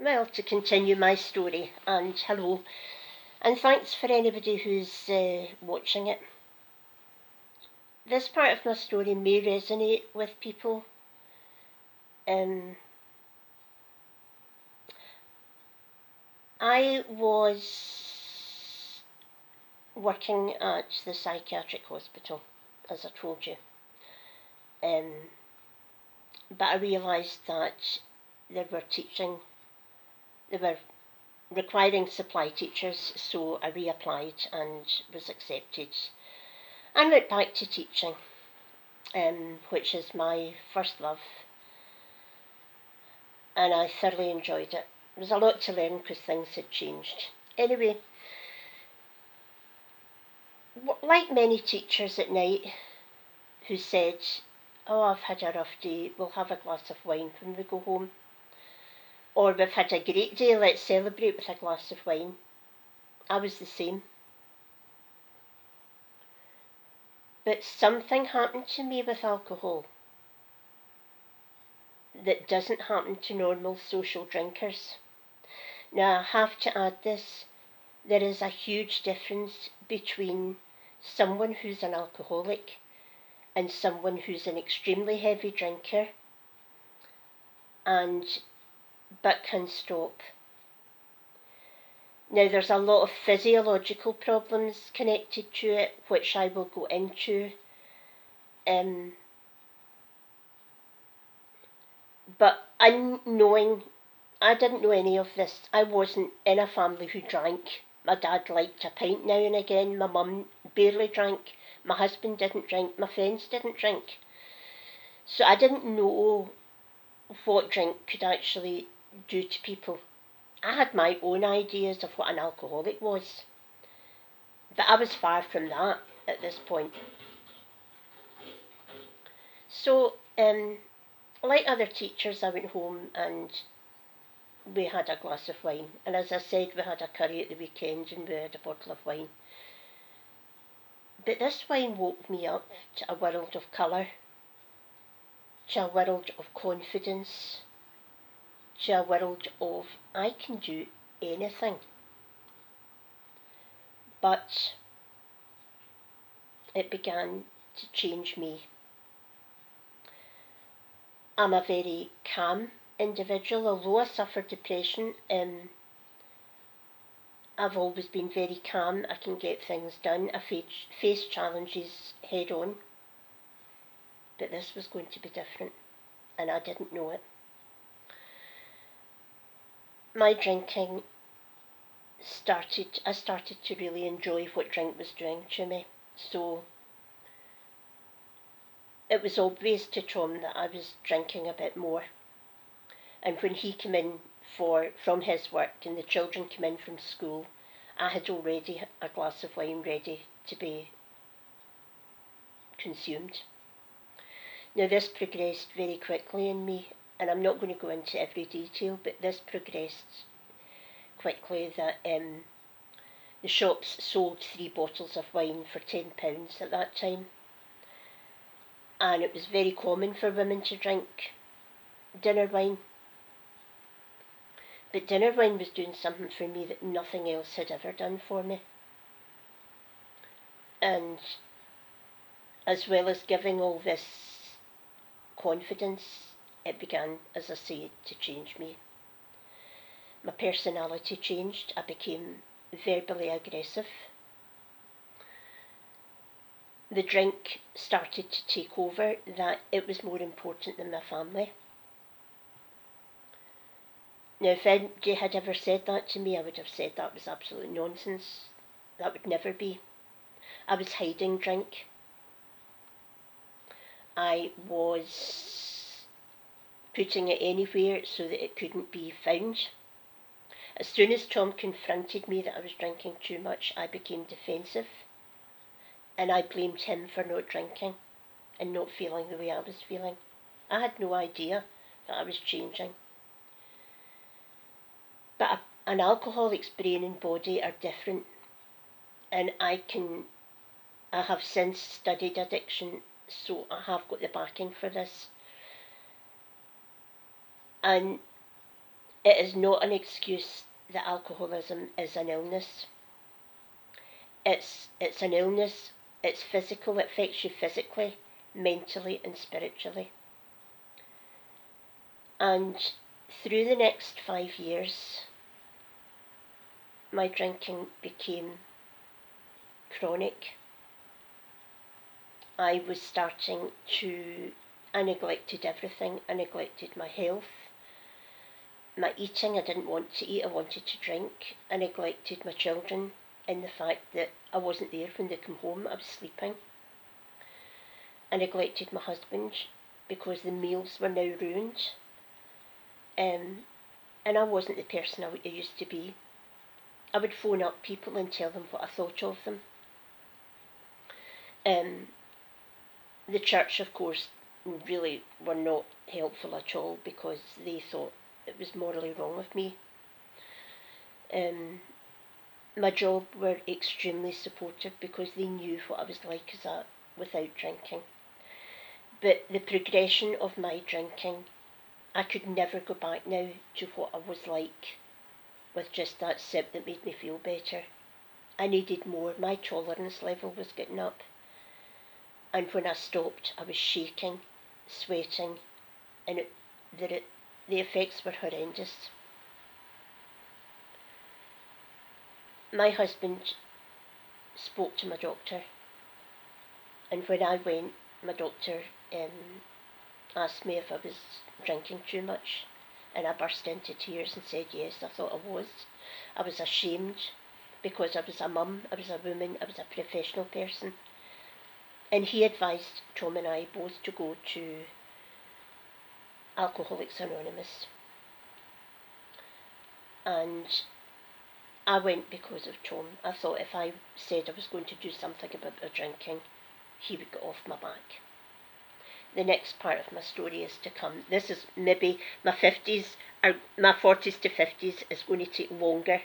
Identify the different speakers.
Speaker 1: Well, to continue my story, and hello, and thanks for anybody who's watching it. This part of my story may resonate with people. I was working at the psychiatric hospital, as I told you, but I realised that they were requiring supply teachers, so I reapplied and was accepted and went back to teaching, which is my first love, and I thoroughly enjoyed it. There was a lot to learn because things had changed. Anyway, like many teachers at night who said, "Oh, I've had a rough day, we'll have a glass of wine when we go home," or "We've had a great day, let's celebrate with a glass of wine," I was the same. But something happened to me with alcohol that doesn't happen to normal social drinkers. Now, I have to add this. There is a huge difference between someone who's an alcoholic and someone who's an extremely heavy drinker but can stop. Now, there's a lot of physiological problems connected to it, which I will go into. But I didn't know any of this. I wasn't in a family who drank. My dad liked a pint now and again. My mum barely drank. My husband didn't drink. My friends didn't drink. So I didn't know what drink could actually do to people. I had my own ideas of what an alcoholic was. But I was far from that at this point. So, like other teachers, I went home and we had a glass of wine. And as I said, we had a curry at the weekend and we had a bottle of wine. But this wine woke me up to a world of colour, to a world of confidence, to a world of I can do anything. But it began to change me. I'm a very calm individual. Although I suffer depression, I've always been very calm. I can get things done. I face challenges head on. But this was going to be different, and I didn't know it. My drinking I started to really enjoy what drink was doing to me. So it was obvious to Tom that I was drinking a bit more. And when he came in from his work and the children came in from school, I had already a glass of wine ready to be consumed. Now, this progressed very quickly in me, and I'm not going to go into every detail, but this progressed quickly that the shops sold 3 bottles of wine for £10 at that time. And it was very common for women to drink dinner wine. But dinner wine was doing something for me that nothing else had ever done for me. And as well as giving all this confidence, it began, as I say, to change me. My personality changed. I became verbally aggressive. The drink started to take over, that it was more important than my family. Now, if anybody had ever said that to me, I would have said that was absolute nonsense. That would never be. I was hiding drink. I was putting it anywhere so that it couldn't be found. As soon as Tom confronted me that I was drinking too much, I became defensive. And I blamed him for not drinking and not feeling the way I was feeling. I had no idea that I was changing. But an alcoholic's brain and body are different. And I have since studied addiction, so I have got the backing for this. And It is not an excuse that alcoholism is an illness. It's an illness, it's physical, it affects you physically, mentally and spiritually. And through the next 5 years, my drinking became chronic. I was starting to, I neglected everything. I neglected my health, my eating. I didn't want to eat, I wanted to drink. I neglected my children in the fact that I wasn't there when they come home, I was sleeping. I neglected my husband because the meals were now ruined. And I wasn't the person I used to be. I would phone up people and tell them what I thought of them. The church, of course, really were not helpful at all because they thought it was morally wrong with me. My job were extremely supportive because they knew what I was like as a without drinking. But the progression of my drinking, I could never go back now to what I was like with just that sip that made me feel better. I needed more. My tolerance level was getting up. And when I stopped, I was shaking, sweating, and the effects were horrendous. My husband spoke to my doctor, and when I went, my doctor asked me if I was drinking too much, and I burst into tears and said yes, I thought I was. I was ashamed because I was a mum, I was a woman, I was a professional person. And he advised Tom and I both to go to Alcoholics Anonymous. And I went because of Tom. I thought if I said I was going to do something about my drinking, he would get off my back. The next part of my story is to come. This is maybe my 50s, or my 40s to 50s is going to take longer